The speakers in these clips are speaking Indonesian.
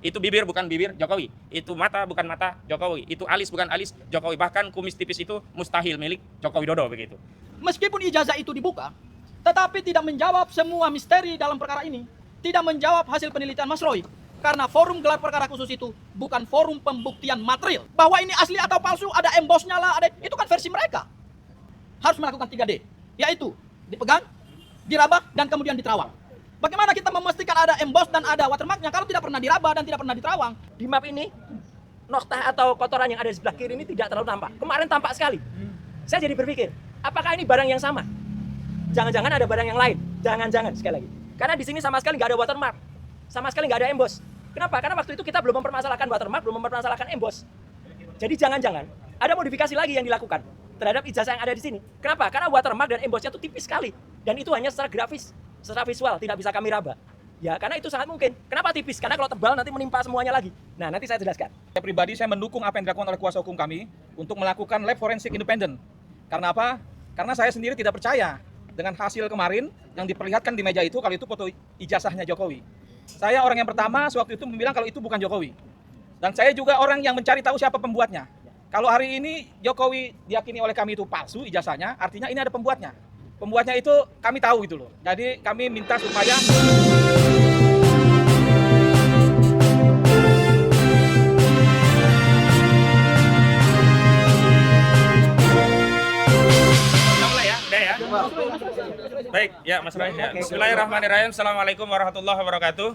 Itu bibir bukan bibir Jokowi, itu mata bukan mata Jokowi, itu alis bukan alis Jokowi, bahkan kumis tipis itu mustahil milik Joko Widodo begitu. Meskipun ijazah itu dibuka, tetapi tidak menjawab semua misteri dalam perkara ini, tidak menjawab hasil penelitian Mas Roy. Karena forum gelar perkara khusus itu bukan forum pembuktian material. Bahwa ini asli atau palsu, ada embosnya lah, itu kan versi mereka. Harus melakukan 3D, yaitu dipegang, diraba, dan kemudian diterawang. Bagaimana kita memastikan ada emboss dan ada watermarknya kalau tidak pernah diraba dan tidak pernah diterawang? Di map ini, noktah atau kotoran yang ada di sebelah kiri ini tidak terlalu tampak. Kemarin tampak sekali. Saya jadi berpikir, apakah ini barang yang sama? Jangan-jangan ada barang yang lain. Jangan-jangan, sekali lagi. Karena di sini sama sekali nggak ada watermark. Sama sekali nggak ada emboss. Kenapa? Karena waktu itu kita belum mempermasalahkan watermark, belum mempermasalahkan emboss. Jadi jangan-jangan ada modifikasi lagi yang dilakukan terhadap ijazah yang ada di sini. Kenapa? Karena watermark dan embossnya itu tipis sekali. Dan itu hanya secara grafis, secara visual, tidak bisa kami raba. Ya, karena itu sangat mungkin. Kenapa tipis? Karena kalau tebal nanti menimpa semuanya lagi. Nah, nanti saya jelaskan. Saya pribadi, saya mendukung apa yang dilakukan oleh kuasa hukum kami untuk melakukan lab forensik independen. Karena apa? Karena saya sendiri tidak percaya dengan hasil kemarin yang diperlihatkan di meja itu, kalau itu foto ijazahnya Jokowi. Saya orang yang pertama sewaktu itu bilang kalau itu bukan Jokowi. Dan saya juga orang yang mencari tahu siapa pembuatnya. Kalau hari ini Jokowi diyakini oleh kami itu palsu ijazahnya, artinya ini ada pembuatnya. Pembuatnya itu kami tahu gitu loh. Jadi kami minta supaya Baik, ya Mas Rai. Ya. Bismillahirrahmanirrahim. Assalamualaikum warahmatullahi wabarakatuh.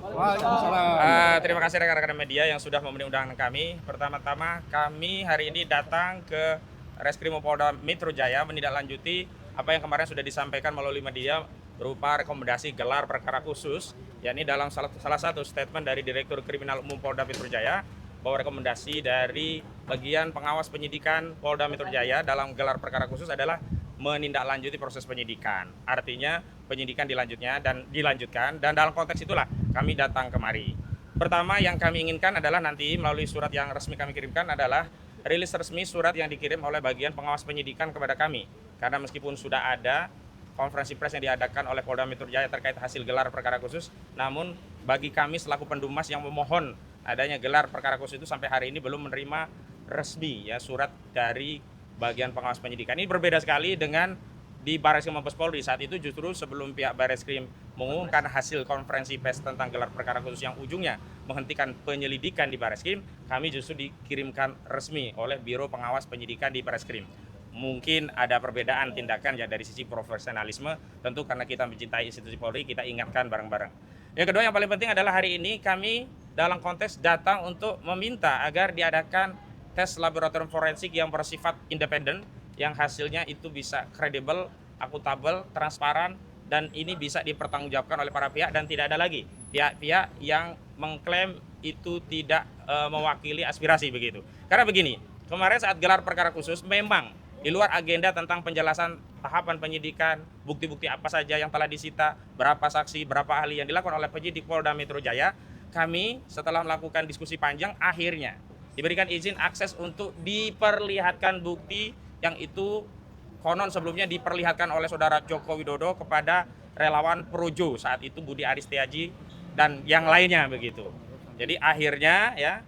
Terima kasih rekan-rekan media yang sudah memenuhi undangan kami. Pertama-tama kami hari ini datang ke Reskrim Polda Metro Jaya menindaklanjuti apa yang kemarin sudah disampaikan melalui media berupa rekomendasi gelar perkara khusus, yakni dalam salah satu statement dari Direktur Kriminal Umum Polda Metro Jaya bahwa rekomendasi dari bagian pengawas penyidikan Polda Metro Jaya dalam gelar perkara khusus adalah menindaklanjuti proses penyidikan. Artinya penyidikan dilanjutkan dan dalam konteks itulah kami datang kemari. Pertama yang kami inginkan adalah nanti melalui surat yang resmi kami kirimkan adalah rilis resmi surat yang dikirim oleh bagian pengawas penyidikan kepada kami. Karena meskipun sudah ada konferensi pers yang diadakan oleh Polda Metro Jaya terkait hasil gelar perkara khusus, namun bagi kami selaku pendumas yang memohon adanya gelar perkara khusus itu sampai hari ini belum menerima resmi ya surat dari bagian pengawas penyidikan. Ini berbeda sekali dengan di Barreskrim Mabes Polri. Saat itu justru sebelum pihak Barreskrim mengumumkan hasil konferensi pers tentang gelar perkara khusus yang ujungnya menghentikan penyelidikan di Barreskrim, kami justru dikirimkan resmi oleh Biro Pengawas Penyidikan di Barreskrim. Mungkin ada perbedaan tindakan ya dari sisi profesionalisme, tentu karena kita mencintai institusi Polri, kita ingatkan bareng-bareng. Yang kedua yang paling penting adalah hari ini kami dalam konteks datang untuk meminta agar diadakan tes laboratorium forensik yang bersifat independen, yang hasilnya itu bisa kredibel, akuntabel, transparan, dan ini bisa dipertanggungjawabkan oleh para pihak dan tidak ada lagi pihak-pihak yang mengklaim itu tidak mewakili aspirasi begitu. Karena begini, kemarin saat gelar perkara khusus memang di luar agenda tentang penjelasan tahapan penyidikan, bukti-bukti apa saja yang telah disita, berapa saksi, berapa ahli yang dilakukan oleh penyidik Polda Metro Jaya, kami setelah melakukan diskusi panjang akhirnya diberikan izin akses untuk diperlihatkan bukti yang itu konon sebelumnya diperlihatkan oleh saudara Joko Widodo kepada relawan Projo saat itu Budi Aris Setiaji dan yang lainnya begitu. Jadi akhirnya ya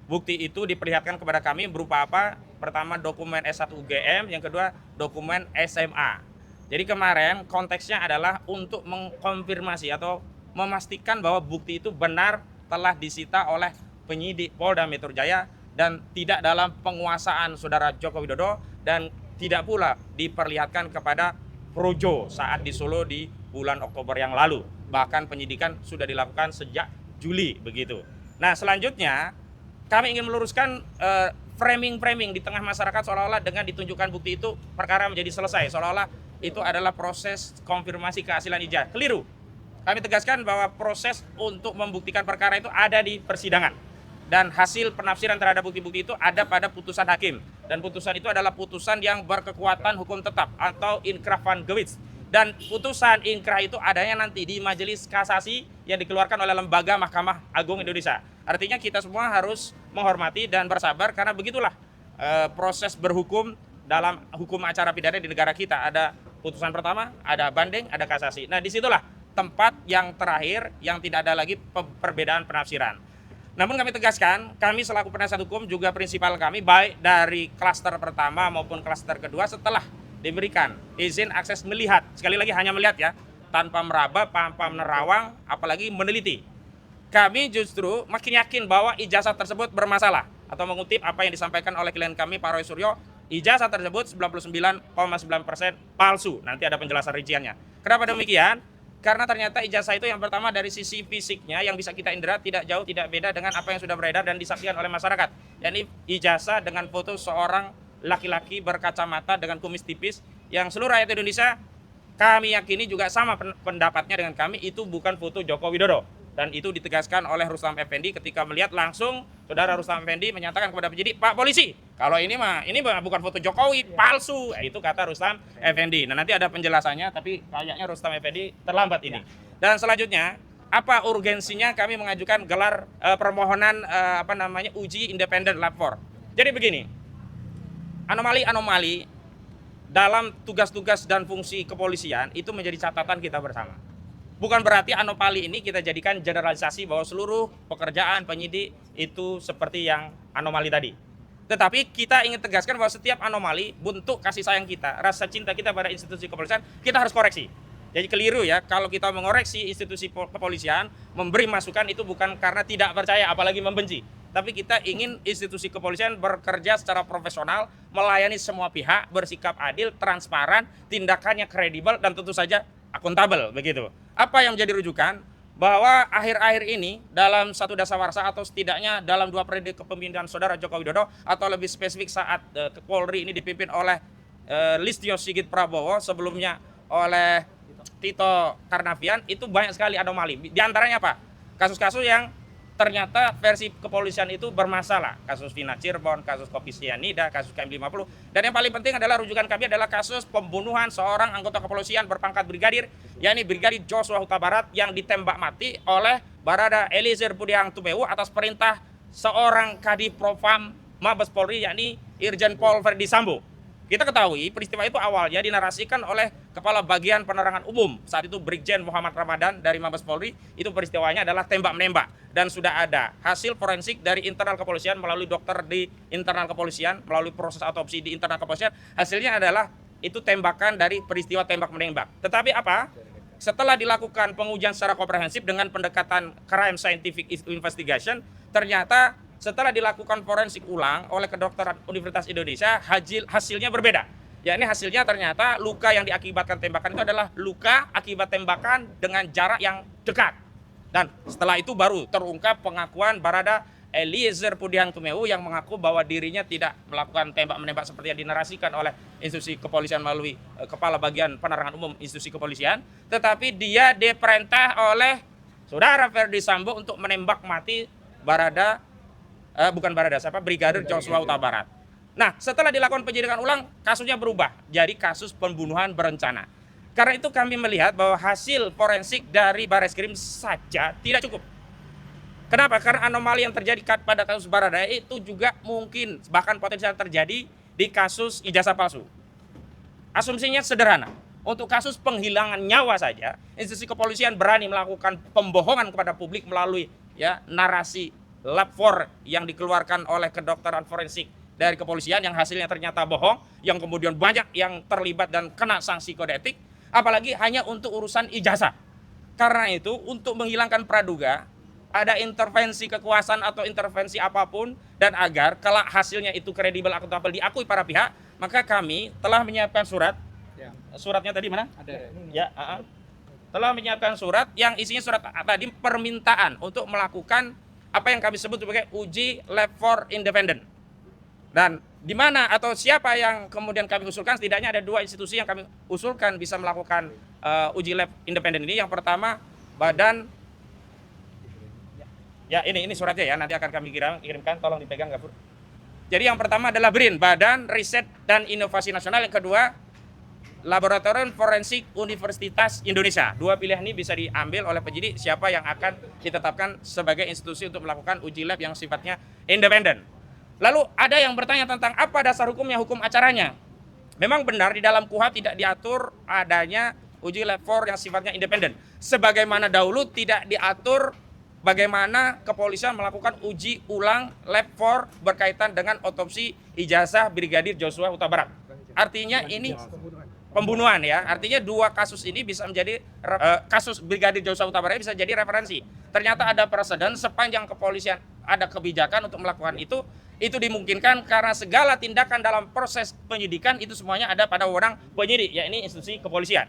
bukti itu diperlihatkan kepada kami berupa apa? Pertama dokumen S1 UGM, yang kedua dokumen SMA. Jadi kemarin konteksnya adalah untuk mengkonfirmasi atau memastikan bahwa bukti itu benar telah disita oleh penyidik Polda Metro Jaya dan tidak dalam penguasaan saudara Joko Widodo dan tidak pula diperlihatkan kepada Projo saat di Solo di bulan Oktober yang lalu. Bahkan penyidikan sudah dilakukan sejak Juli begitu. Nah selanjutnya kami ingin meluruskan framing di tengah masyarakat seolah-olah dengan ditunjukkan bukti itu perkara menjadi selesai, seolah-olah itu adalah proses konfirmasi keasilan ijazah. Keliru. Kami tegaskan bahwa proses untuk membuktikan perkara itu ada di persidangan. Dan hasil penafsiran terhadap bukti-bukti itu ada pada putusan hakim. Dan putusan itu adalah putusan yang berkekuatan hukum tetap atau inkrah van gewis. Dan putusan inkrah itu adanya nanti di majelis kasasi yang dikeluarkan oleh lembaga Mahkamah Agung Indonesia. Artinya kita semua harus menghormati dan bersabar karena begitulah proses berhukum dalam hukum acara pidana di negara kita. Ada putusan pertama, ada banding, ada kasasi. Nah disitulah tempat yang terakhir yang tidak ada lagi perbedaan penafsiran. Namun kami tegaskan, kami selaku penasihat hukum juga prinsipal kami baik dari klaster pertama maupun klaster kedua setelah diberikan izin akses melihat, sekali lagi hanya melihat ya, tanpa meraba, tanpa menerawang, apalagi meneliti. Kami justru makin yakin bahwa ijazah tersebut bermasalah. Atau mengutip apa yang disampaikan oleh klien kami, Pak Roy Suryo, ijazah tersebut 99,9% palsu. Nanti ada penjelasan rinciannya. Kenapa demikian? Karena ternyata ijazah itu yang pertama dari sisi fisiknya yang bisa kita indra tidak jauh tidak beda dengan apa yang sudah beredar dan disaksikan oleh masyarakat. Yakni ijazah dengan foto seorang laki-laki berkacamata dengan kumis tipis yang seluruh rakyat Indonesia kami yakini juga sama pendapatnya dengan kami, itu bukan foto Joko Widodo. Dan itu ditegaskan oleh Rustam Effendi ketika melihat langsung saudara Rustam Effendi menyatakan kepada penyidik, Pak polisi, kalau ini bukan foto Jokowi, palsu. Itu kata Rustam Effendi. Nah nanti ada penjelasannya, tapi kayaknya Rustam Effendi terlambat ini. Dan selanjutnya, apa urgensinya kami mengajukan gelar permohonan uji independen lab 4. Jadi begini, anomali-anomali dalam tugas-tugas dan fungsi kepolisian itu menjadi catatan kita bersama. Bukan berarti anomali ini kita jadikan generalisasi bahwa seluruh pekerjaan penyidik itu seperti yang anomali tadi. Tetapi kita ingin tegaskan bahwa setiap anomali, bentuk kasih sayang kita, rasa cinta kita pada institusi kepolisian, kita harus koreksi. Jadi keliru ya, kalau kita mengoreksi institusi kepolisian, memberi masukan itu bukan karena tidak percaya, apalagi membenci. Tapi kita ingin institusi kepolisian bekerja secara profesional, melayani semua pihak, bersikap adil, transparan, tindakannya kredibel, dan tentu saja akuntabel, begitu. Apa yang menjadi rujukan? Bahwa akhir-akhir ini dalam satu dasawarsa atau setidaknya dalam 2 periode kepemimpinan saudara Joko Widodo, atau lebih spesifik saat Polri ini dipimpin oleh Listio Sigit Prabowo, sebelumnya oleh Tito Karnavian, itu banyak sekali anomali. Di antaranya apa? Kasus-kasus yang ternyata versi kepolisian itu bermasalah. Kasus Vina Cirebon, kasus Kopi Sianida, kasus KM50. Dan yang paling penting adalah rujukan kami adalah kasus pembunuhan seorang anggota kepolisian berpangkat brigadir, yakni Brigadir Joshua Huta Barat yang ditembak mati oleh Barada Eliezer Budiang Tumewu atas perintah seorang Kadif Propam Mabes Polri, yakni Irjen Pol Verdi Sambo. Kita ketahui peristiwa itu awalnya dinarasikan oleh Kepala Bagian Penerangan Umum, saat itu Brigjen Muhammad Ramadan dari Mabes Polri. Itu peristiwanya adalah tembak-menembak. Dan sudah ada hasil forensik dari internal kepolisian melalui dokter di internal kepolisian, melalui proses autopsi di internal kepolisian. Hasilnya adalah itu tembakan dari peristiwa tembak-menembak. Tetapi apa? Setelah dilakukan pengujian secara komprehensif dengan pendekatan crime scientific investigation, ternyata setelah dilakukan forensik ulang oleh kedokteran Universitas Indonesia, hasilnya berbeda. Yakni hasilnya ternyata luka yang diakibatkan tembakan itu adalah luka akibat tembakan dengan jarak yang dekat. Dan setelah itu baru terungkap pengakuan Barada Eliezer Budiang Tumewu yang mengaku bahwa dirinya tidak melakukan tembak-menembak seperti yang dinarasikan oleh institusi kepolisian melalui Kepala Bagian Penerangan Umum institusi kepolisian, tetapi dia diperintah oleh saudara Verdi Sambo untuk menembak mati Brigadir Joshua Huta Barat. Nah, setelah dilakukan penyidikan ulang, kasusnya berubah jadi kasus pembunuhan berencana. Karena itu kami melihat bahwa hasil forensik dari Bareskrim saja tidak cukup. Kenapa? Karena anomali yang terjadi pada kasus Barada itu juga mungkin bahkan potensial terjadi di kasus ijazah palsu. Asumsinya sederhana. Untuk kasus penghilangan nyawa saja, institusi kepolisian berani melakukan pembohongan kepada publik melalui narasi lab 4 yang dikeluarkan oleh kedokteran forensik dari kepolisian yang hasilnya ternyata bohong, yang kemudian banyak yang terlibat dan kena sanksi kode etik, apalagi hanya untuk urusan ijazah. Karena itu untuk menghilangkan praduga, ada intervensi kekuasaan atau intervensi apapun, dan agar kelak hasilnya itu kredibel, akuntabel, diakui para pihak, maka kami telah menyiapkan surat. Suratnya tadi mana? Ada. Ya, telah menyiapkan surat yang isinya surat tadi permintaan untuk melakukan apa yang kami sebut sebagai uji lab 4 independen. Dan di mana atau siapa yang kemudian kami usulkan, setidaknya ada 2 institusi yang kami usulkan bisa melakukan uji lab independen ini. Yang pertama, Badan, ya ini suratnya ya, nanti akan kami kirimkan, tolong dipegang Gafur. Jadi yang pertama adalah BRIN, Badan Riset dan Inovasi Nasional. Yang kedua, Laboratorium Forensik Universitas Indonesia. 2 pilihan ini bisa diambil oleh penyidik siapa yang akan ditetapkan sebagai institusi untuk melakukan uji lab yang sifatnya independen. Lalu ada yang bertanya tentang apa dasar hukumnya, hukum acaranya. Memang benar di dalam KUHP tidak diatur adanya uji lab 4 yang sifatnya independen. Sebagaimana dahulu tidak diatur bagaimana kepolisian melakukan uji ulang lab 4 berkaitan dengan otopsi ijazah Brigadir Joshua Huta Barat. Artinya ini pembunuhan ya. Artinya dua kasus ini bisa menjadi kasus Brigadir Joshua Huta Barat bisa jadi referensi. Ternyata ada preseden sepanjang kepolisian ada kebijakan untuk melakukan itu dimungkinkan karena segala tindakan dalam proses penyidikan itu semuanya ada pada wewenang penyidik, yakni institusi kepolisian.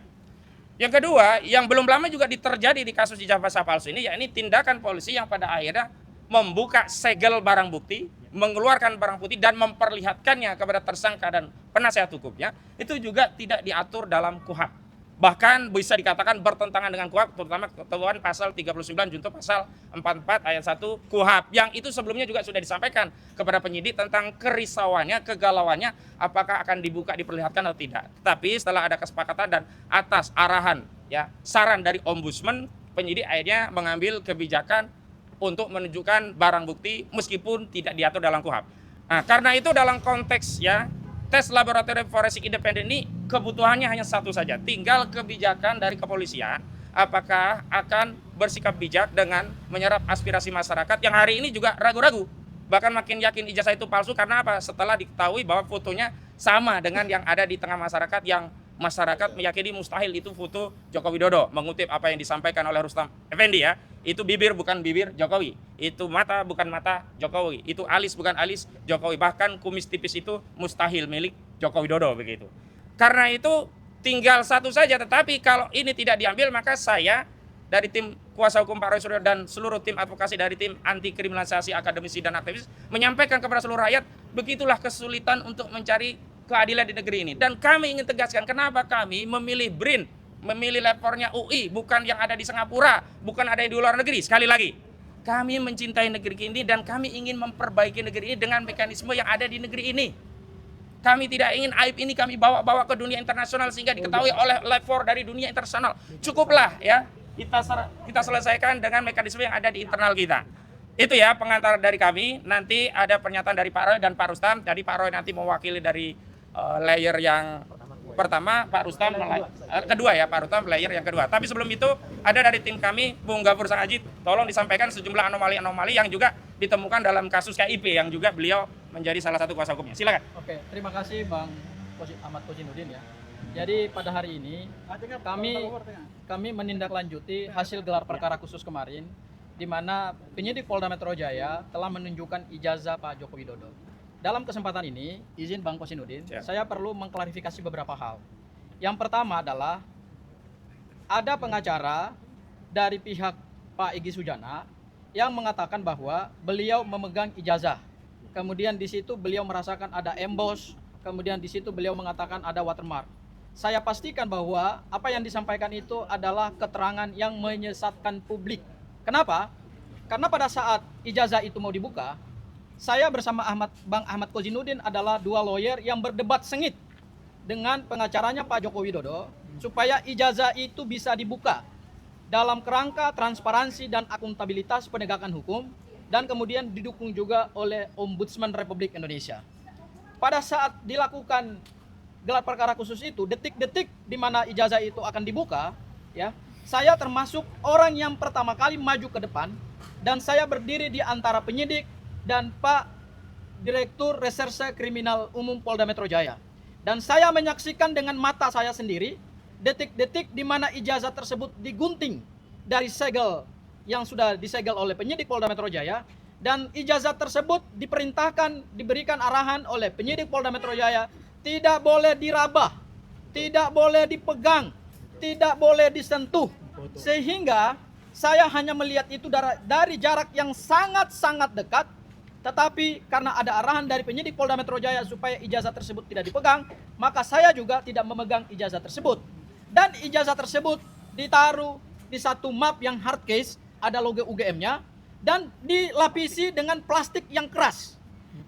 Yang kedua, yang belum lama juga terjadi di kasus ijazah palsu ini, yakni tindakan polisi yang pada akhirnya membuka segel barang bukti, mengeluarkan barang bukti dan memperlihatkannya kepada tersangka dan penasihat hukumnya, itu juga tidak diatur dalam KUHP. Bahkan bisa dikatakan bertentangan dengan KUHP, terutama ketentuan pasal 39 junto pasal 44 ayat 1 KUHP, yang itu sebelumnya juga sudah disampaikan kepada penyidik tentang kerisauannya, kegalauannya, apakah akan dibuka, diperlihatkan atau tidak. Tapi setelah ada kesepakatan dan atas arahan ya saran dari Ombudsman, penyidik akhirnya mengambil kebijakan untuk menunjukkan barang bukti meskipun tidak diatur dalam KUHP. Nah, karena itu dalam konteks ya tes laboratorium forensik independen ini kebutuhannya hanya satu saja, tinggal kebijakan dari kepolisian apakah akan bersikap bijak dengan menyerap aspirasi masyarakat yang hari ini juga ragu-ragu, bahkan makin yakin ijazah itu palsu karena apa? Setelah diketahui bahwa fotonya sama dengan yang ada di tengah masyarakat, yang masyarakat meyakini mustahil itu foto Joko Widodo. Mengutip apa yang disampaikan oleh Rustam Effendi ya, itu bibir bukan bibir Jokowi, itu mata bukan mata Jokowi, itu alis bukan alis Jokowi, bahkan kumis tipis itu mustahil milik Joko Widodo begitu. Karena itu tinggal satu saja, tetapi kalau ini tidak diambil maka saya dari tim kuasa hukum Pak Roy Suryo dan seluruh tim advokasi dari tim anti kriminalisasi akademisi dan aktivis menyampaikan kepada seluruh rakyat, begitulah kesulitan untuk mencari keadilan di negeri ini. Dan kami ingin tegaskan kenapa kami memilih BRIN, memilih levelnya UI, bukan yang ada di Singapura, bukan ada yang di luar negeri. Sekali lagi, kami mencintai negeri ini dan kami ingin memperbaiki negeri ini dengan mekanisme yang ada di negeri ini. Kami tidak ingin aib ini kami bawa-bawa ke dunia internasional sehingga diketahui oleh level dari dunia internasional. Cukuplah ya, kita selesaikan dengan mekanisme yang ada di internal kita. Itu ya pengantar dari kami. Nanti ada pernyataan dari Pak Roy dan Pak Rustam. Jadi Pak Roy nanti mewakili dari layer yang pertama, Pak Rustam kedua ya, Pak Rustam layer yang kedua. Tapi sebelum itu ada dari tim kami, Bung Gafur Sangajit, tolong disampaikan sejumlah anomali-anomali yang juga ditemukan dalam kasus KIP yang juga beliau menjadi salah satu kuasa hukumnya. Silakan. Oke, terima kasih Bang Ahmad Kozinudin ya. Jadi pada hari ini kami menindaklanjuti hasil gelar perkara khusus kemarin, di mana penyidik Polda Metro Jaya telah menunjukkan ijazah Pak Joko Widodo. Dalam kesempatan ini, izin Bang Kozinudin, saya perlu mengklarifikasi beberapa hal. Yang pertama adalah ada pengacara dari pihak Pak Egy Sujana yang mengatakan bahwa beliau memegang ijazah. Kemudian di situ beliau merasakan ada emboss, kemudian di situ beliau mengatakan ada watermark. Saya pastikan bahwa apa yang disampaikan itu adalah keterangan yang menyesatkan publik. Kenapa? Karena pada saat ijazah itu mau dibuka, saya bersama Bang Ahmad Kozinudin adalah dua lawyer yang berdebat sengit dengan pengacaranya Pak Joko Widodo supaya ijazah itu bisa dibuka dalam kerangka transparansi dan akuntabilitas penegakan hukum, dan kemudian didukung juga oleh Ombudsman Republik Indonesia. Pada saat dilakukan gelar perkara khusus itu, detik-detik di mana ijazah itu akan dibuka, ya, saya termasuk orang yang pertama kali maju ke depan, dan saya berdiri di antara penyidik dan Pak Direktur Reserse Kriminal Umum Polda Metro Jaya. Dan saya menyaksikan dengan mata saya sendiri detik-detik di mana ijazah tersebut digunting dari segel yang sudah disegel oleh penyidik Polda Metro Jaya, dan ijazah tersebut diperintahkan, diberikan arahan oleh penyidik Polda Metro Jaya, tidak boleh dirabah, tidak boleh dipegang, tidak boleh disentuh. Sehingga saya hanya melihat itu dari jarak yang sangat-sangat dekat, tetapi karena ada arahan dari penyidik Polda Metro Jaya supaya ijazah tersebut tidak dipegang, maka saya juga tidak memegang ijazah tersebut. Dan ijazah tersebut ditaruh di satu map yang hard case, ada logo UGM-nya, dan dilapisi dengan plastik yang keras.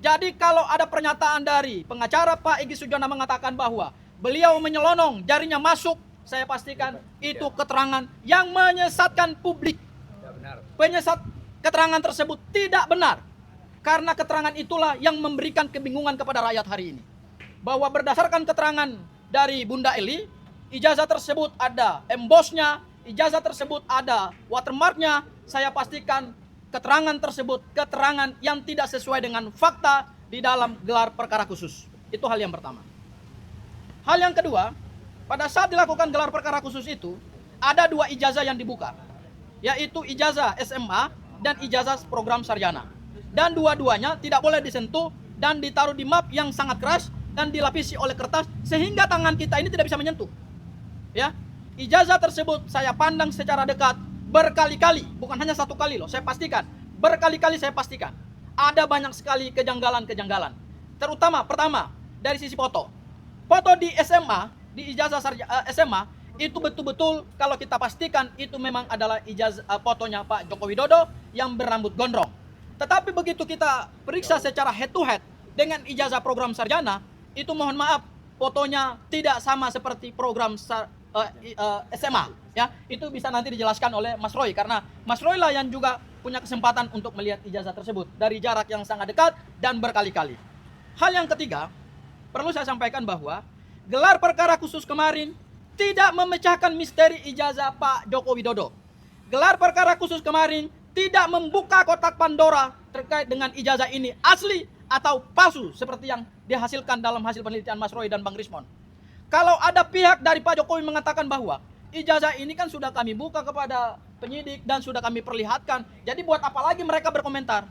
Jadi kalau ada pernyataan dari pengacara Pak Egy Sujana mengatakan bahwa beliau menyelonong, jarinya masuk, saya pastikan itu keterangan yang menyesatkan publik. Keterangan tersebut tidak benar. Karena keterangan itulah yang memberikan kebingungan kepada rakyat hari ini. Bahwa berdasarkan keterangan dari Bunda Eli, ijazah tersebut ada embossnya, ijazah tersebut ada watermarknya, saya pastikan keterangan tersebut keterangan yang tidak sesuai dengan fakta di dalam gelar perkara khusus. Itu hal yang pertama. Hal yang kedua, pada saat dilakukan gelar perkara khusus itu, ada 2 ijazah yang dibuka, yaitu ijazah SMA dan ijazah program sarjana. Dan dua-duanya tidak boleh disentuh dan ditaruh di map yang sangat keras dan dilapisi oleh kertas sehingga tangan kita ini tidak bisa menyentuh. Ya, ijazah tersebut saya pandang secara dekat berkali-kali, bukan hanya 1 kali loh, saya pastikan berkali-kali saya pastikan ada banyak sekali kejanggalan-kejanggalan. Terutama pertama dari sisi foto. Foto di SMA, di ijazah SMA itu betul-betul kalau kita pastikan itu memang adalah ijazah fotonya Pak Joko Widodo yang berambut gondrong. Tetapi begitu kita periksa secara head to head dengan ijazah program sarjana, itu mohon maaf fotonya tidak sama seperti program SMA. Ya, itu bisa nanti dijelaskan oleh Mas Roy karena Mas Roy lah yang juga punya kesempatan untuk melihat ijazah tersebut dari jarak yang sangat dekat dan berkali-kali. Hal yang ketiga, perlu saya sampaikan bahwa gelar perkara khusus kemarin tidak memecahkan misteri ijazah Pak Joko Widodo. Gelar perkara khusus kemarin tidak membuka kotak Pandora terkait dengan ijazah ini asli atau palsu seperti yang dihasilkan dalam hasil penelitian Mas Roy dan Bang Rismon. Kalau ada pihak dari Pak Jokowi mengatakan bahwa ijazah ini kan sudah kami buka kepada penyidik dan sudah kami perlihatkan, jadi buat apa lagi mereka berkomentar?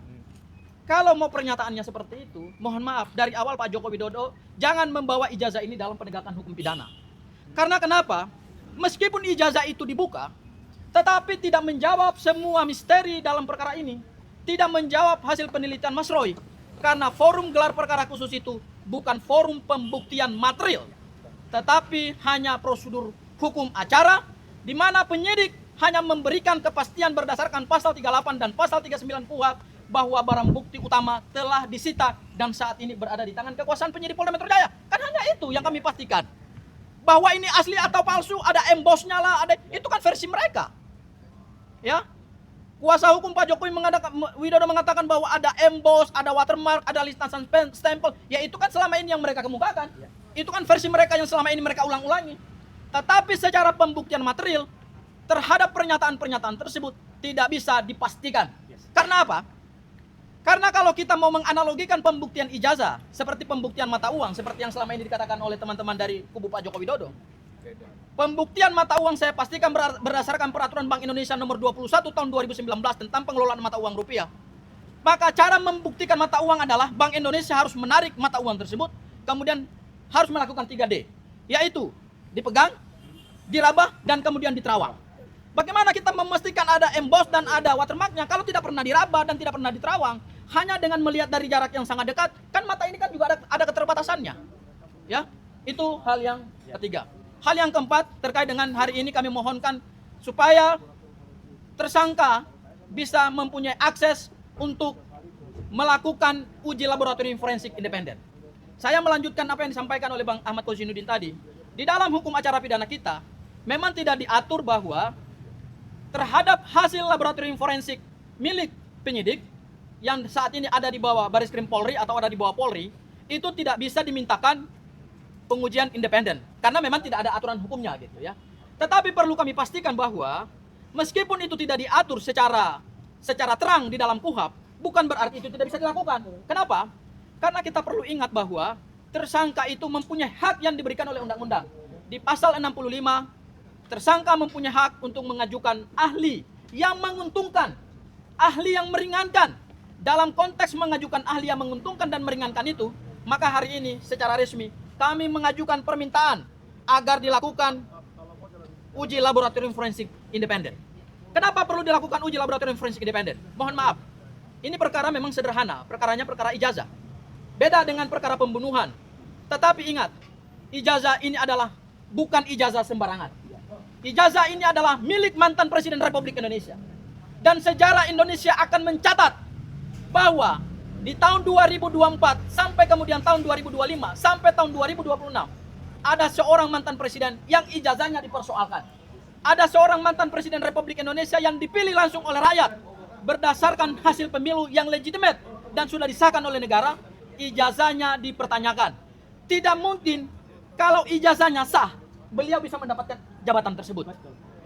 Kalau mau pernyataannya seperti itu, mohon maaf, dari awal Pak Joko Widodo jangan membawa ijazah ini dalam penegakan hukum pidana. Karena kenapa? Meskipun ijazah itu dibuka, tetapi tidak menjawab semua misteri dalam perkara ini. Tidak menjawab hasil penelitian Mas Roy. Karena forum gelar perkara khusus itu bukan forum pembuktian material, tetapi hanya prosedur hukum acara, di mana penyidik hanya memberikan kepastian berdasarkan pasal 38 dan pasal 39 KUHP bahwa barang bukti utama telah disita dan saat ini berada di tangan kekuasaan penyidik Polda Metro Jaya. Kan hanya itu yang kami pastikan. Bahwa ini asli atau palsu, ada embossnya lah, ada itu kan versi mereka. Ya, kuasa hukum Pak Jokowi Widodo mengatakan bahwa ada emboss, ada watermark, ada listasan stempel. Ya itu kan selama ini yang mereka kemukakan. Itu kan versi mereka yang selama ini mereka ulang-ulangi. Tetapi secara pembuktian material terhadap pernyataan-pernyataan tersebut tidak bisa dipastikan. Karena apa? Karena kalau kita mau menganalogikan pembuktian ijazah seperti pembuktian mata uang seperti yang selama ini dikatakan oleh teman-teman dari kubu Pak Joko Widodo. Pembuktian mata uang saya pastikan berdasarkan peraturan Bank Indonesia nomor 21 tahun 2019 tentang pengelolaan mata uang rupiah. Maka cara membuktikan mata uang adalah Bank Indonesia harus menarik mata uang tersebut, kemudian harus melakukan 3D, yaitu dipegang, diraba, dan kemudian diterawang. Bagaimana kita memastikan ada emboss dan ada watermarknya kalau tidak pernah diraba dan tidak pernah diterawang? Hanya dengan melihat dari jarak yang sangat dekat, kan mata ini kan juga ada keterbatasannya. Ya, itu hal yang ketiga. Hal yang keempat terkait dengan hari ini kami mohonkan supaya tersangka bisa mempunyai akses untuk melakukan uji laboratorium forensik independen. Saya melanjutkan apa yang disampaikan oleh Bang Ahmad Kozinuddin tadi. Di dalam hukum acara pidana kita, memang tidak diatur bahwa terhadap hasil laboratorium forensik milik penyidik yang saat ini ada di bawah Bareskrim Polri atau ada di bawah Polri, itu tidak bisa dimintakan pengujian independen karena memang tidak ada aturan hukumnya gitu ya. Tetapi perlu kami pastikan bahwa meskipun itu tidak diatur secara terang di dalam KUHP, bukan berarti itu tidak bisa dilakukan. Kenapa? Karena kita perlu ingat bahwa tersangka itu mempunyai hak yang diberikan oleh undang-undang. Di pasal 65, tersangka mempunyai hak untuk mengajukan ahli yang menguntungkan, ahli yang meringankan. Dalam konteks mengajukan ahli yang menguntungkan dan meringankan itu, maka hari ini secara resmi kami mengajukan permintaan agar dilakukan uji laboratorium forensik independen. Kenapa perlu dilakukan uji laboratorium forensik independen? Mohon maaf, ini perkara memang sederhana, perkaranya perkara ijazah. Beda dengan perkara pembunuhan. Tetapi ingat, ijazah ini adalah bukan ijazah sembarangan. Ijazah ini adalah milik mantan Presiden Republik Indonesia. Dan sejarah Indonesia akan mencatat bahwa di tahun 2024 sampai kemudian tahun 2025 sampai tahun 2026 ada seorang mantan presiden yang ijazahnya dipersoalkan. Ada seorang mantan Presiden Republik Indonesia yang dipilih langsung oleh rakyat berdasarkan hasil pemilu yang legitimate dan sudah disahkan oleh negara, ijazahnya dipertanyakan. Tidak mungkin kalau ijazahnya sah, beliau bisa mendapatkan jabatan tersebut.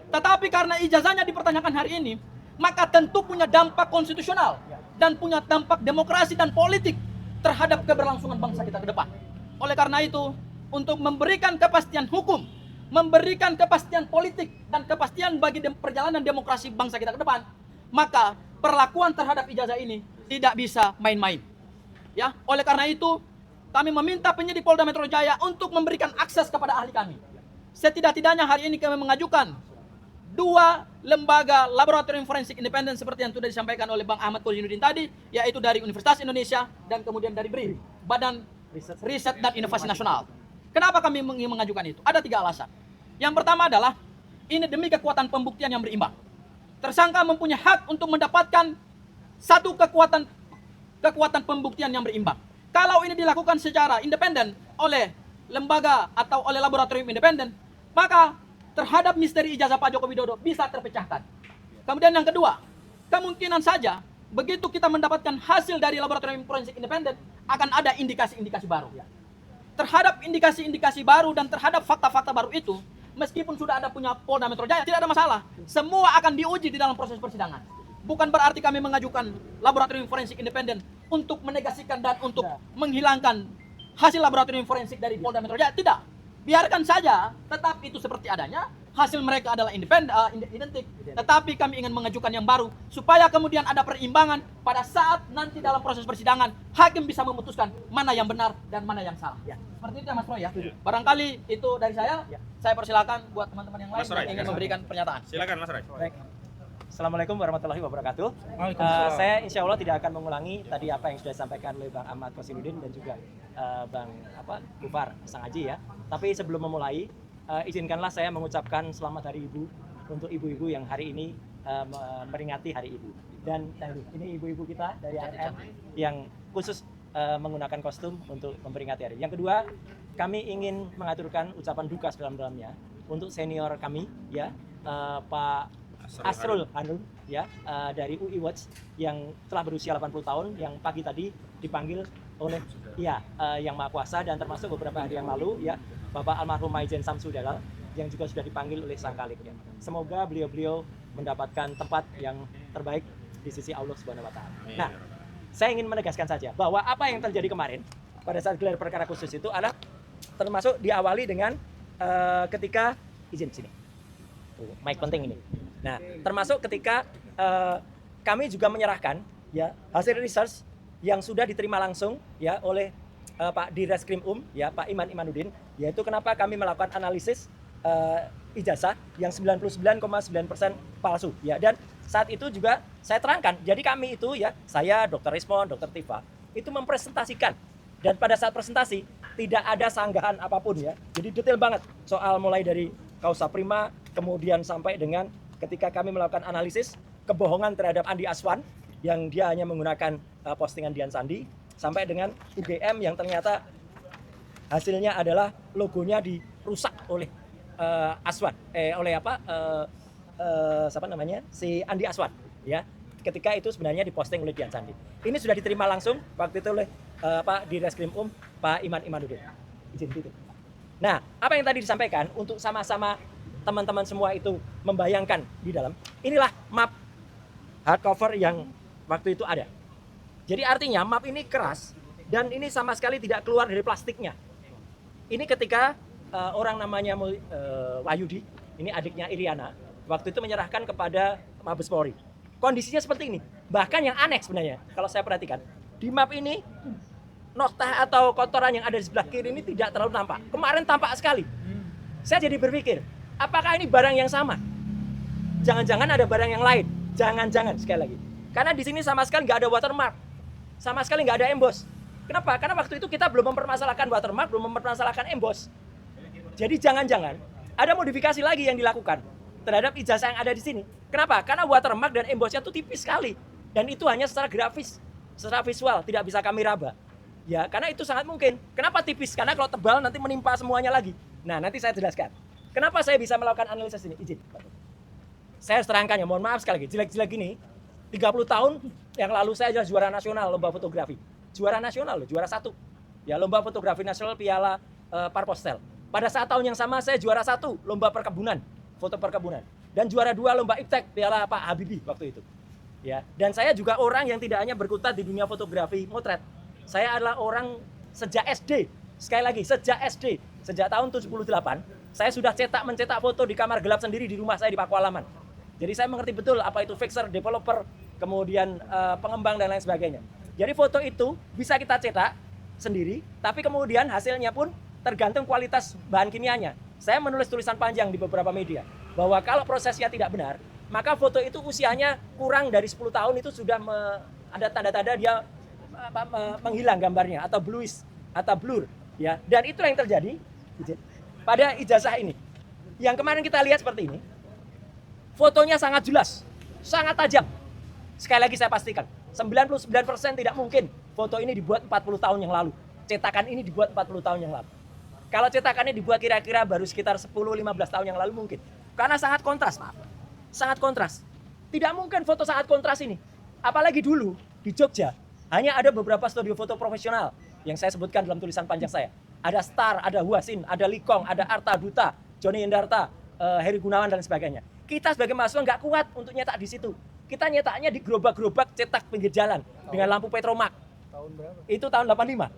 Tetapi karena ijazahnya dipertanyakan hari ini, maka tentu punya dampak konstitusional dan punya dampak demokrasi dan politik terhadap keberlangsungan bangsa kita ke depan. Oleh karena itu, untuk memberikan kepastian hukum, memberikan kepastian politik dan kepastian bagi perjalanan demokrasi bangsa kita ke depan, maka perlakuan terhadap ijazah ini tidak bisa main-main. Ya, oleh karena itu kami meminta penyidik Polda Metro Jaya untuk memberikan akses kepada ahli kami. Setidak-tidaknya hari ini kami mengajukan 2 lembaga laboratorium forensik independen seperti yang sudah disampaikan oleh Bang Ahmad Kozinuddin tadi, yaitu dari Universitas Indonesia dan kemudian dari BRI, Badan Riset dan Inovasi Nasional. Kenapa kami ingin mengajukan itu? Ada 3 alasan. Yang pertama adalah ini demi kekuatan pembuktian yang berimbang. Tersangka mempunyai hak untuk mendapatkan satu kekuatan pembuktian yang berimbang. Kalau ini dilakukan secara independen oleh lembaga atau oleh laboratorium independen, maka terhadap misteri ijazah Pak Joko Widodo bisa terpecahkan. Kemudian yang kedua, kemungkinan saja begitu kita mendapatkan hasil dari laboratorium forensik independen, akan ada indikasi-indikasi baru. Terhadap indikasi-indikasi baru dan terhadap fakta-fakta baru itu, meskipun sudah ada punya Polda Metro Jaya, tidak ada masalah. Semua akan diuji di dalam proses persidangan. Bukan berarti kami mengajukan laboratorium forensik independen untuk menegasikan dan untuk menghilangkan hasil laboratorium forensik dari Polda Metro Jaya. Tidak. Biarkan saja, tetap itu seperti adanya. Hasil mereka adalah identik. Tetapi kami ingin mengajukan yang baru supaya kemudian ada perimbangan pada saat nanti dalam proses persidangan hakim bisa memutuskan mana yang benar dan mana yang salah. Seperti itu ya Mas Roy ya. Barangkali itu dari saya. Saya persilakan buat teman-teman yang lain yang ingin memberikan pernyataan. Silakan Mas Roy. Baik. Assalamualaikum warahmatullahi wabarakatuh. Saya insya Allah tidak akan mengulangi tadi apa yang sudah disampaikan oleh Bang Ahmad Kozinuddin dan juga Bang Gufar Sang Aji ya. Tapi sebelum memulai, izinkanlah saya mengucapkan selamat Hari Ibu untuk ibu-ibu yang hari ini memperingati Hari Ibu. Dan ini ibu-ibu kita dari ARM yang khusus menggunakan kostum untuk memperingati hari. Yang kedua, kami ingin mengaturkan ucapan duka sedalam-dalamnya untuk senior kami ya, Pak Asrul Hanun ya, dari UI Watch yang telah berusia 80 tahun yang pagi tadi dipanggil oleh Yang Maha Kuasa, dan termasuk beberapa hari yang lalu ya Bapak almarhum Maijen Samsu Dalal yang juga sudah dipanggil oleh Sang Khalik ya. Semoga beliau-beliau mendapatkan tempat yang terbaik di sisi Allah Subhanahu wa taala. Nah, saya ingin menegaskan saja bahwa apa yang terjadi kemarin pada saat gelar perkara khusus itu adalah termasuk diawali dengan ketika izin sini. Mic penting ini. Nah, termasuk ketika kami juga menyerahkan ya hasil research yang sudah diterima langsung ya oleh Pak Direskrim ya Pak Iman Imanuddin, yaitu kenapa kami melakukan analisis ijazah yang 99,9% palsu ya. Dan saat itu juga saya terangkan, jadi kami itu ya, saya, Dr. Rismon, Dr. Tifa itu mempresentasikan, dan pada saat presentasi tidak ada sanggahan apapun ya. Jadi detail banget soal mulai dari kausa prima, kemudian sampai dengan ketika kami melakukan analisis kebohongan terhadap Andi Aswan yang dia hanya menggunakan postingan Dian Sandi, sampai dengan UGM yang ternyata hasilnya adalah logonya dirusak oleh Aswan, siapa namanya, si Andi Aswan ya, ketika itu sebenarnya diposting oleh Dian Sandi. Ini sudah diterima langsung waktu itu oleh Pak Direskrim Pak Iman Imanuddin. Izin gitu. Nah, apa yang tadi disampaikan untuk sama-sama teman-teman semua itu membayangkan di dalam, inilah map hardcover yang waktu itu ada. Jadi artinya map ini keras dan ini sama sekali tidak keluar dari plastiknya. Ini ketika orang namanya Wahyudi, ini adiknya Iriana, waktu itu menyerahkan kepada Mabes Polri. Kondisinya seperti ini. Bahkan yang aneh sebenarnya, kalau saya perhatikan, di map ini noktah atau kotoran yang ada di sebelah kiri ini tidak terlalu tampak. Kemarin tampak sekali. Saya jadi berpikir, apakah ini barang yang sama? Jangan-jangan ada barang yang lain. Jangan-jangan, sekali lagi. Karena di sini sama sekali nggak ada watermark. Sama sekali nggak ada emboss. Kenapa? Karena waktu itu kita belum mempermasalahkan watermark, belum mempermasalahkan emboss. Jadi jangan-jangan ada modifikasi lagi yang dilakukan terhadap ijazah yang ada di sini. Kenapa? Karena watermark dan embossnya itu tipis sekali. Dan itu hanya secara grafis, secara visual, tidak bisa kami raba. Ya, karena itu sangat mungkin. Kenapa tipis? Karena kalau tebal nanti menimpa semuanya lagi. Nah, nanti saya jelaskan. Kenapa saya bisa melakukan analisis ini? Izin. Saya harus terangkan ya, mohon maaf sekali lagi. Jelek-jelek gini, 30 tahun yang lalu saya adalah juara nasional lomba fotografi. Juara nasional loh, juara 1. Ya, lomba fotografi nasional Piala Parpostel. Pada saat tahun yang sama saya juara 1 lomba perkebunan, foto perkebunan. dan juara 2 lomba iptek Piala Pak Habibie waktu itu. Ya, dan saya juga orang yang tidak hanya berkutat di dunia fotografi motret. Saya adalah orang sejak SD. Sekali lagi, sejak SD, sejak tahun 78, saya sudah mencetak foto di kamar gelap sendiri di rumah saya di Pakualaman. Jadi saya mengerti betul apa itu fixer, developer, kemudian pengembang dan lain sebagainya. Jadi foto itu bisa kita cetak sendiri, tapi kemudian hasilnya pun tergantung kualitas bahan kimianya. Saya menulis tulisan panjang di beberapa media bahwa kalau prosesnya tidak benar, maka foto itu usianya kurang dari 10 tahun itu sudah ada tanda-tanda dia menghilang gambarnya atau bluish atau blur, ya. Dan itulah yang terjadi pada ijazah ini. Yang kemarin kita lihat seperti ini. Fotonya sangat jelas, sangat tajam. Sekali lagi saya pastikan, 99% tidak mungkin foto ini dibuat 40 tahun yang lalu. Cetakan ini dibuat 40 tahun yang lalu. Kalau cetakannya dibuat kira-kira baru sekitar 10-15 tahun yang lalu mungkin. Karena sangat kontras, maaf. Sangat kontras. Tidak mungkin foto sangat kontras ini. Apalagi dulu di Jogja, hanya ada beberapa studio foto profesional yang saya sebutkan dalam tulisan panjang saya. Ada Star, ada Huasin, ada Likong, ada Arta Duta, Joni Indarta, Heri Gunawan dan sebagainya. Kita sebagai mahasiswa nggak kuat untuk nyetak di situ. Kita nyetaknya di gerobak-gerobak cetak pinggir jalan dengan lampu petromak. Tahun berapa? Itu tahun 85.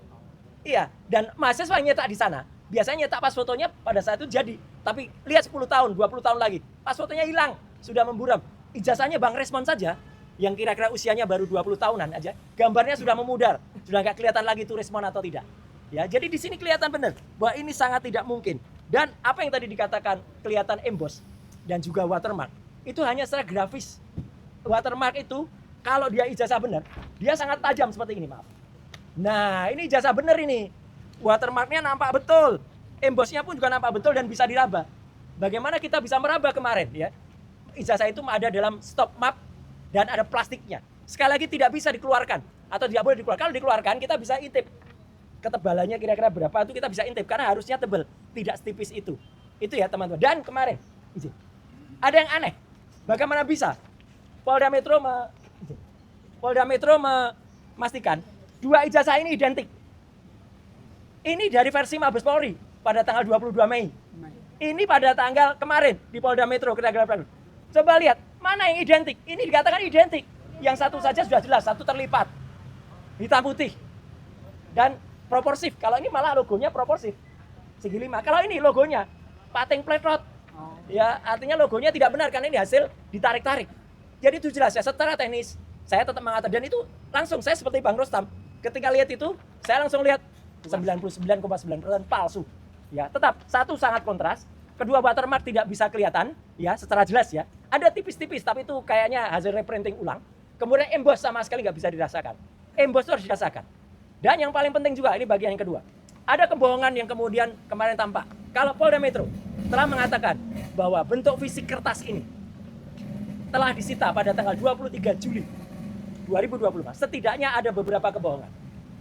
Iya, dan mahasiswa yang nyetak di sana, biasanya nyetak pas fotonya pada saat itu jadi. Tapi lihat 10 tahun, 20 tahun lagi, pas fotonya hilang, sudah memburam. Ijazahnya Bang Resmon saja, yang kira-kira usianya baru 20 tahunan aja, gambarnya sudah memudar, sudah nggak kelihatan lagi itu Resmon atau tidak. Ya, jadi di sini kelihatan benar bahwa ini sangat tidak mungkin. Dan apa yang tadi dikatakan kelihatan emboss dan juga watermark, itu hanya secara grafis. Watermark itu kalau dia ijazah benar, dia sangat tajam seperti ini, maaf. Nah, ini ijazah benar ini. Watermarknya nampak betul. Embossnya pun juga nampak betul dan bisa diraba. Bagaimana kita bisa meraba kemarin ya? Ijazah itu ada dalam stop map dan ada plastiknya. Sekali lagi tidak bisa dikeluarkan atau tidak boleh dikeluarkan. Kalau dikeluarkan kita bisa intip. Ketebalannya kira-kira berapa itu kita bisa intip karena harusnya tebal, tidak setipis itu. Itu ya teman-teman. Dan kemarin ada yang aneh. Bagaimana bisa Polda Metro memastikan 2 ijazah ini identik. Ini dari versi Mabes Polri pada tanggal 22 Mei. Ini pada tanggal kemarin di Polda Metro Kira-kira. Coba lihat mana yang identik. Ini dikatakan identik. Yang satu saja sudah jelas, satu terlipat. Hitam putih. Dan proporsif. Kalau ini malah logonya proporsif. Segi 5. Kalau ini logonya pating pletrot. Ya, artinya logonya tidak benar karena ini hasil ditarik-tarik. Jadi itu jelas ya, secara teknis saya tetap mengatakan, dan itu langsung saya seperti Bang Rostam. Ketika lihat itu, saya langsung lihat 99,9% palsu. Ya, tetap satu sangat kontras, kedua watermark tidak bisa kelihatan ya secara jelas ya. Ada tipis-tipis tapi itu kayaknya hasil reprinting ulang. Kemudian emboss sama sekali nggak bisa dirasakan. Emboss itu harus dirasakan. Dan yang paling penting juga, ini bagian yang kedua. Ada kebohongan yang kemudian kemarin tampak. Kalau Polda Metro telah mengatakan bahwa bentuk fisik kertas ini telah disita pada tanggal 23 Juli 2025. Setidaknya ada beberapa kebohongan.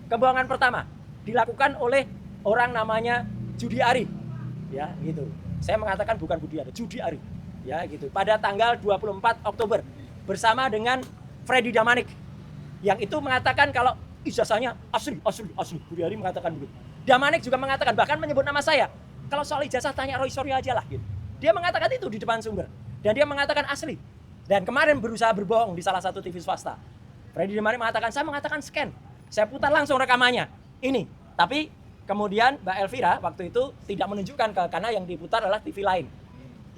Kebohongan pertama dilakukan oleh orang namanya Judi Ari. Ya, gitu. Saya mengatakan bukan Budi Ari, Judi Ari. Ya, gitu. Pada tanggal 24 Oktober bersama dengan Freddy Damanik. Yang itu mengatakan kalau ijazahnya asli. Budi Ari mengatakan begitu. Damanik juga mengatakan, bahkan menyebut nama saya. Kalau soal ijazah tanya Roy Suryo aja lah. Gitu. Dia mengatakan itu di depan sumber. Dan dia mengatakan asli. Dan kemarin berusaha berbohong di salah satu TV swasta. Freddy Damanik mengatakan, saya mengatakan scan. Saya putar langsung rekamannya. Ini. Tapi kemudian Mbak Elvira waktu itu tidak menunjukkan karena yang diputar adalah TV lain.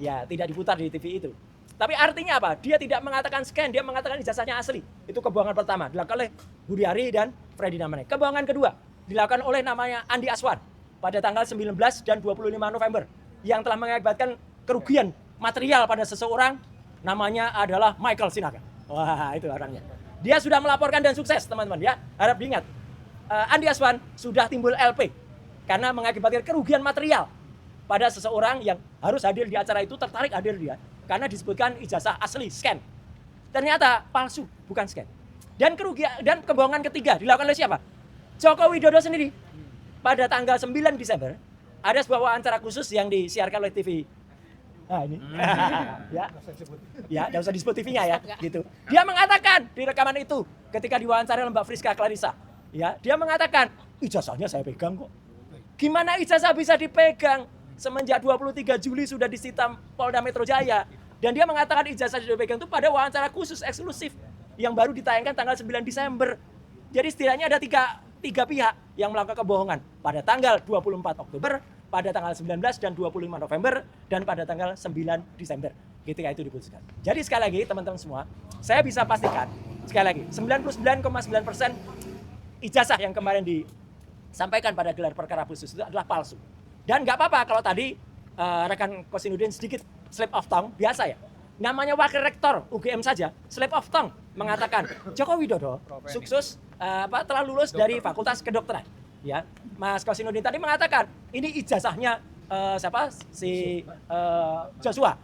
Ya, tidak diputar di TV itu. Tapi artinya apa? Dia tidak mengatakan scan, dia mengatakan ijazahnya asli. Itu kebohongan pertama, dilakukan oleh Budi Ari dan Freddy Damanik. Kebohongan kedua, dilakukan oleh namanya Andi Aswan pada tanggal 19 dan 25 November yang telah mengakibatkan kerugian material pada seseorang, namanya adalah Michael Sinaga. Wah, itu orangnya. Dia sudah melaporkan dan sukses, teman-teman ya. Harap diingat. Andi Aswan sudah timbul LP karena mengakibatkan kerugian material pada seseorang yang harus hadir di acara itu, tertarik hadir dia karena disebutkan ijazah asli scan. Ternyata palsu, bukan scan. Dan kerugian dan kebohongan ketiga dilakukan oleh siapa? Joko Widodo sendiri. Pada tanggal 9 Desember ada sebuah wawancara khusus yang disiarkan oleh TV. Nah, ini. Ya, enggak usah disebut TV-nya ya, gitu. Dia mengatakan di rekaman itu ketika diwawancara Mbak Friska Clarissa, ya, dia mengatakan, "Ijazahnya saya pegang kok." Gimana ijazah bisa dipegang? Semenjak 23 Juli sudah disita Polda Metro Jaya. Dan dia mengatakan ijazah sudah dipegang itu pada wawancara khusus eksklusif yang baru ditayangkan tanggal 9 Desember. Jadi setidaknya ada tiga pihak yang melakukan kebohongan pada tanggal 24 Oktober, pada tanggal 19 dan 25 November, dan pada tanggal 9 Desember ketika itu diputuskan. Jadi sekali lagi teman-teman semua, saya bisa pastikan, sekali lagi, 99,9% ijazah yang kemarin disampaikan pada gelar perkara khusus itu adalah palsu. Dan nggak apa-apa kalau tadi rekan Kosinudin sedikit slip of tongue, biasa ya. Namanya wakil rektor UGM saja, slip of tongue mengatakan Joko Widodo sukses telah lulus dari Fakultas Kedokteran. Ya, Mas Kosinudin tadi mengatakan ini ijazahnya Joshua.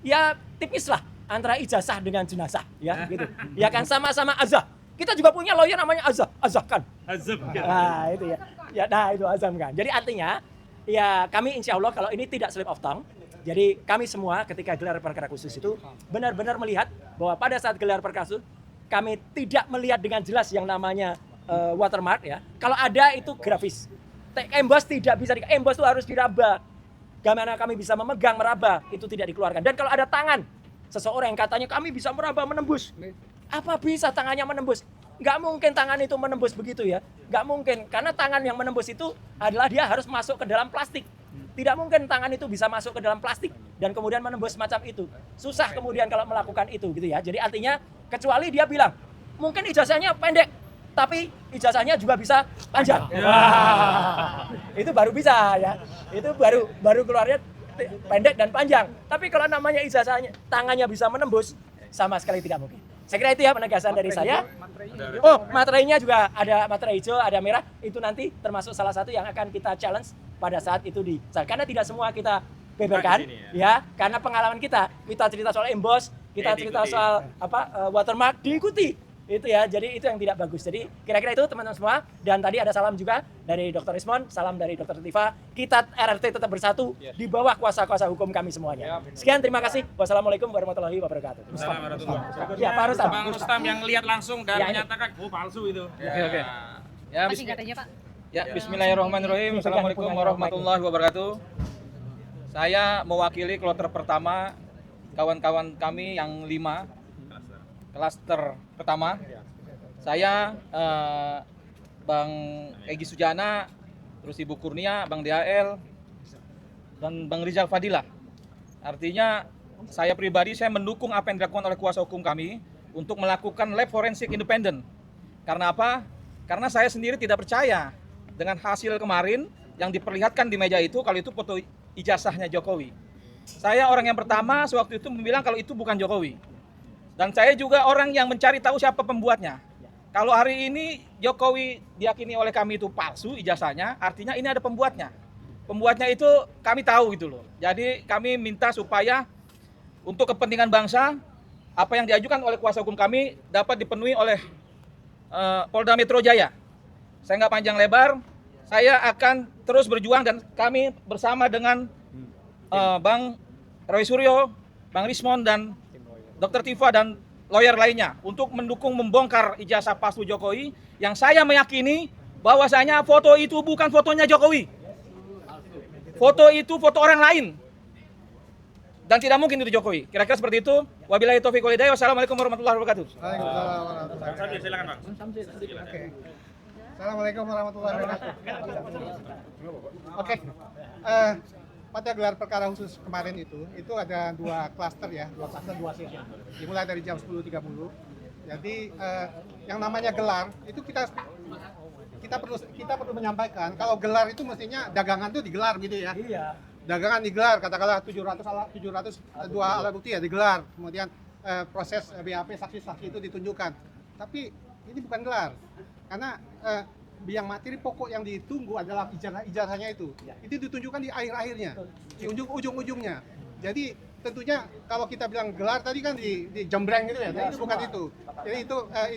Ya tipis lah antara ijazah dengan jenazah, ya gitu. Ya kan sama-sama azah. Kita juga punya lawyer namanya azah kan. Azam. Nah itu ya. Nah itu azam kan. Jadi artinya ya kami insya Allah kalau ini tidak slip of tongue. Jadi kami semua ketika gelar perkara khusus itu benar-benar melihat bahwa pada saat gelar perkara khusus kami tidak melihat dengan jelas yang namanya watermark ya. Kalau ada itu grafis. Emboss tidak bisa emboss itu harus diraba. Bagaimana kami bisa memegang meraba itu tidak dikeluarkan. Dan kalau ada tangan seseorang yang katanya kami bisa meraba menembus. Apa bisa tangannya menembus? Nggak mungkin tangan itu menembus begitu ya. Nggak mungkin karena tangan yang menembus itu adalah dia harus masuk ke dalam plastik. Tidak mungkin tangan itu bisa masuk ke dalam plastik dan kemudian menembus macam itu. Susah kemudian kalau melakukan itu gitu ya. Jadi artinya kecuali dia bilang mungkin ijazahnya pendek tapi ijazahnya juga bisa panjang. Wah, itu baru bisa ya. Itu baru keluarnya pendek dan panjang. Tapi kalau namanya ijazahnya tangannya bisa menembus sama sekali tidak mungkin. Saya kira itu ya penegasan dari saya. Oh, materainya juga ada materai hijau, ada merah. Itu nanti termasuk salah satu yang akan kita challenge pada saat itu karena tidak semua kita beberkan ya. Karena pengalaman kita cerita soal emboss, kita cerita soal watermark diikuti. Itu ya, jadi itu yang tidak bagus. Jadi kira-kira itu teman-teman semua. Dan tadi ada salam juga dari Dr. Ismon, salam dari Dr. Tifa. Kita RRT tetap bersatu di bawah kuasa-kuasa hukum kami semuanya. Sekian, terima kasih. Wassalamualaikum warahmatullahi wabarakatuh. Ya, Pak Rustam. Bang Rustam yang lihat langsung dan menyatakan palsu itu. Oke. Ya, Masih katanya Pak. Ya, bismillahirrahmanirrahim. Assalamualaikum warahmatullahi wabarakatuh. Saya mewakili kloter pertama kawan-kawan kami yang 5 klaster pertama. Saya Bang Egy Sujana, terus Ibu Kurnia, Bang DHL, dan Bang Rizal Fadilah. Artinya saya pribadi saya mendukung apa yang dilakukan oleh kuasa hukum kami untuk melakukan lab forensik independen. Karena apa? Karena saya sendiri tidak percaya dengan hasil kemarin yang diperlihatkan di meja itu kalau itu foto ijazahnya Jokowi. Saya orang yang pertama sewaktu itu bilang kalau itu bukan Jokowi. Dan saya juga orang yang mencari tahu siapa pembuatnya. Kalau hari ini Jokowi diyakini oleh kami itu palsu ijazahnya, artinya ini ada pembuatnya. Pembuatnya itu kami tahu gitu loh. Jadi kami minta supaya untuk kepentingan bangsa, apa yang diajukan oleh kuasa hukum kami dapat dipenuhi oleh Polda Metro Jaya. Saya nggak panjang lebar, saya akan terus berjuang dan kami bersama dengan Bang Roy Suryo, Bang Rismon, dan Dr. Tifa dan lawyer lainnya untuk mendukung membongkar ijazah palsu Jokowi yang saya meyakini bahwasanya foto itu bukan fotonya Jokowi. Foto itu foto orang lain. Dan tidak mungkin itu Jokowi. Kira-kira seperti itu. Wabillahi taufiq wal hidayah. Wassalamualaikum warahmatullahi wabarakatuh. Waalaikumsalam warahmatullahi Bang Samdir, silakan Bang. Oke. Assalamualaikum warahmatullahi wabarakatuh. Oke. Pada gelar perkara khusus kemarin itu ada 2 klaster ya, 2 sesi. Dimulai dari jam 10.30. Jadi yang namanya gelar itu kita perlu menyampaikan kalau gelar itu mestinya dagangan itu digelar gitu ya. Iya. Dagangan digelar, katakanlah 702 alat bukti ya digelar. Kemudian proses BAP saksi-saksi itu ditunjukkan. Tapi ini bukan gelar. Karena yang materi pokok yang ditunggu adalah ijazahnya itu. Itu ditunjukkan di akhir-akhirnya, di ujung-ujungnya. Jadi tentunya kalau kita bilang gelar tadi kan di jembreng gitu ya, tapi itu bukan itu. Jadi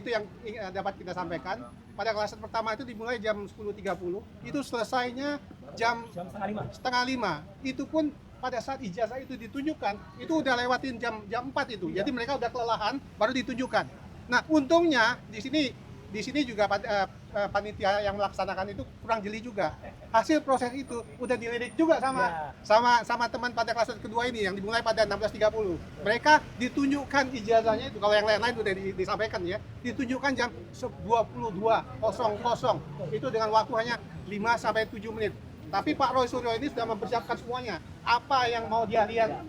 itu yang dapat kita sampaikan. Pada kelas pertama itu dimulai jam 10.30, itu selesainya jam setengah 5. Itu pun pada saat ijazah itu ditunjukkan, itu udah lewatin jam 4 itu. Jadi mereka udah kelelahan baru ditunjukkan. Nah, untungnya di sini juga panitia yang melaksanakan itu kurang jeli juga. Hasil proses itu udah dilirik juga Ya. sama teman pada kelas kedua ini yang dimulai pada 16.30. Mereka ditunjukkan ijazahnya itu, kalau yang lain-lain udah disampaikan ya, ditunjukkan jam 22.00 itu dengan waktu hanya 5 sampai 7 menit. Tapi Pak Roy Suryo ini sudah mempersiapkan semuanya. Apa yang mau dia lihat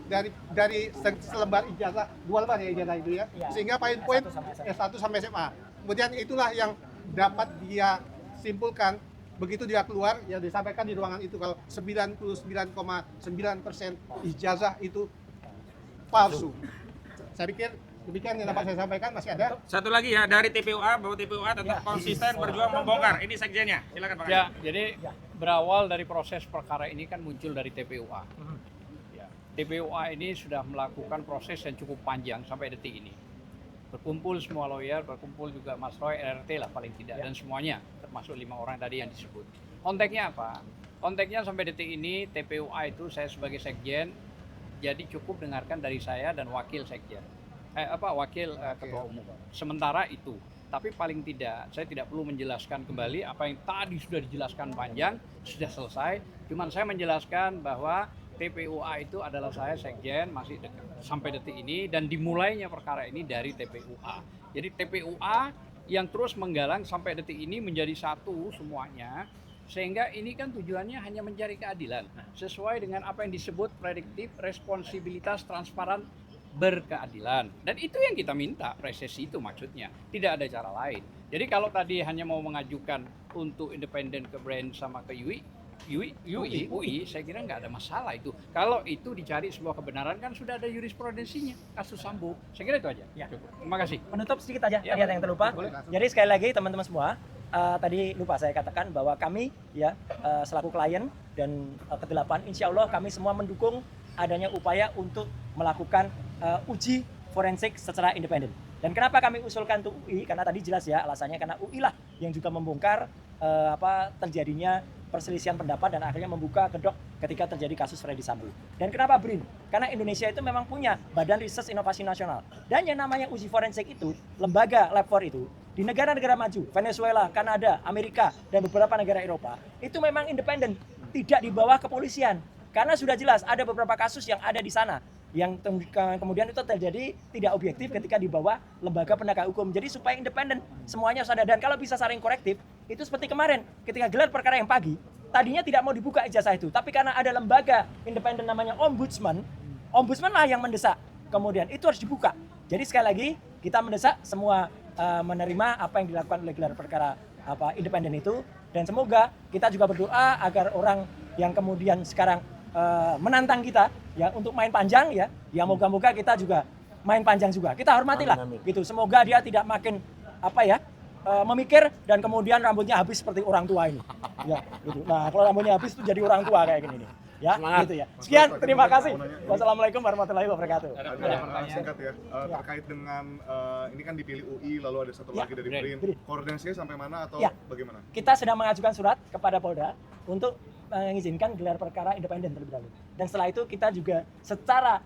dari selembar ijazah, 2 lembar ya ijazah itu ya. Ya. Sehingga poin-poin S1 sampai SMA. Kemudian itulah yang dapat dia simpulkan begitu dia keluar, yang disampaikan di ruangan itu kalau 99,9% ijazah itu palsu. Saya pikir demikian yang dapat saya sampaikan. Masih ada? Satu lagi ya dari TPUA, bahwa TPUA tetap konsisten berjuang membongkar. Ini sekjennya, silakan Pak. Ya, jadi berawal dari proses perkara ini kan muncul dari TPUA. Ya, TPUA ini sudah melakukan proses yang cukup panjang sampai detik ini. Berkumpul semua lawyer, berkumpul juga Mas Roy, RRT lah paling tidak, dan semuanya, termasuk 5 orang tadi yang disebut. Konteksnya apa? Konteksnya sampai detik ini TPUA itu saya sebagai sekjen, jadi cukup dengarkan dari saya dan wakil sekjen. Wakil ketua umum. Sementara itu, tapi paling tidak saya tidak perlu menjelaskan kembali apa yang tadi sudah dijelaskan panjang, sudah selesai. Cuman saya menjelaskan bahwa TPUA itu adalah saya sekjen masih sampai detik ini, dan dimulainya perkara ini dari TPUA. Jadi TPUA yang terus menggalang sampai detik ini menjadi satu semuanya, sehingga ini kan tujuannya hanya mencari keadilan sesuai dengan apa yang disebut prediktif, responsibilitas, transparan, berkeadilan. Dan itu yang kita minta, proses itu maksudnya. Tidak ada cara lain. Jadi kalau tadi hanya mau mengajukan untuk independen ke BRAN sama ke UI, saya kira nggak ada masalah itu. Kalau itu dicari sebuah kebenaran kan sudah ada jurisprudensinya, kasus Sambo. Saya kira itu aja. Ya. Cukup. Terima kasih. Penutup sedikit aja, Ya, tadi ada yang terlupa. boleh. Jadi sekali lagi teman-teman semua, tadi lupa saya katakan bahwa kami ya selaku klien dan ke-8, insya Allah kami semua mendukung adanya upaya untuk melakukan uji forensik secara independen. Dan kenapa kami usulkan untuk UI? Karena tadi jelas ya alasannya, karena UI lah yang juga membongkar terjadinya perselisihan pendapat dan akhirnya membuka kedok ketika terjadi kasus Freddy Sambo. Dan kenapa BRIN? Karena Indonesia itu memang punya Badan Riset Inovasi Nasional. Dan yang namanya uji forensik itu, lembaga Lab 4 itu, di negara-negara maju, Venezuela, Kanada, Amerika, dan beberapa negara Eropa, itu memang independen, tidak di bawah kepolisian. Karena sudah jelas ada beberapa kasus yang ada di sana yang kemudian itu terjadi tidak objektif ketika di bawah lembaga penegak hukum. Jadi supaya independen semuanya harus ada, dan kalau bisa saling korektif, itu seperti kemarin ketika gelar perkara yang pagi, tadinya tidak mau dibuka ijazah itu, tapi karena ada lembaga independen namanya ombudsman lah yang mendesak, kemudian itu harus dibuka. Jadi sekali lagi kita mendesak semua menerima apa yang dilakukan oleh gelar perkara independen itu, dan semoga kita juga berdoa agar orang yang kemudian sekarang menantang kita ya untuk main panjang ya moga-moga kita juga main panjang juga. Kita hormatilah gitu. Semoga dia tidak makin memikir dan kemudian rambutnya habis seperti orang tua ini. Ya, gitu. Nah, kalau rambutnya habis itu jadi orang tua kayak gini nih. Ya, gitu ya. Sekian, terima kasih. Wassalamualaikum warahmatullahi wabarakatuh. Ada pertanyaan singkat ya, terkait dengan ini kan dipilih UI, lalu ada satu lagi dari BRIN. Koordinasinya sampai mana atau bagaimana? Kita sedang mengajukan surat kepada Polda untuk mengizinkan gelar perkara independen terlebih dahulu. Dan setelah itu kita juga secara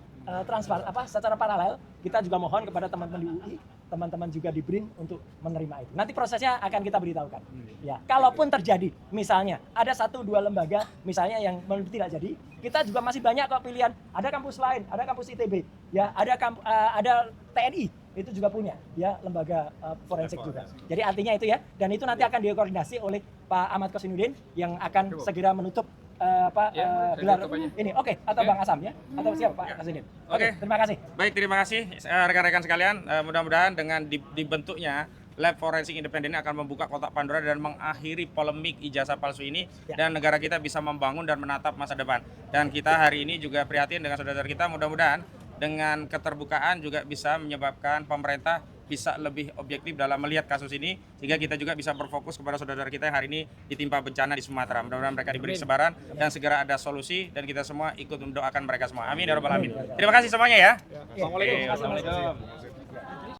secara paralel kita juga mohon kepada teman-teman di UI, teman-teman juga di BRIN untuk menerima itu. Nanti prosesnya akan kita beritahukan. Ya, kalaupun terjadi misalnya ada 1-2 lembaga misalnya yang tidak jadi, kita juga masih banyak kok pilihan. Ada kampus lain, ada kampus ITB, ya, ada TNI itu juga punya ya lembaga forensik juga. Jadi artinya itu ya, dan itu nanti akan dikoordinasi oleh Pak Ahmad Kosinudin yang akan segera menutup gelar ini. Oke, atau Bang Asam ya, atau siapa Pak Kosinudin. Oke, terima kasih. Baik, terima kasih rekan-rekan sekalian. Mudah-mudahan dengan dibentuknya Lab Forensik Independen ini akan membuka kotak Pandora dan mengakhiri polemik ijazah palsu ini, dan negara kita bisa membangun dan menatap masa depan. Dan kita hari ini juga prihatin dengan saudara kita, mudah-mudahan dengan keterbukaan juga bisa menyebabkan pemerintah bisa lebih objektif dalam melihat kasus ini, sehingga kita juga bisa berfokus kepada saudara kita yang hari ini ditimpa bencana di Sumatera. Mudah-mudahan mereka diberi kesabaran dan segera ada solusi, dan kita semua ikut mendoakan mereka semua. Amin ya rabbal alamin. Terima kasih semuanya ya. Assalamualaikum.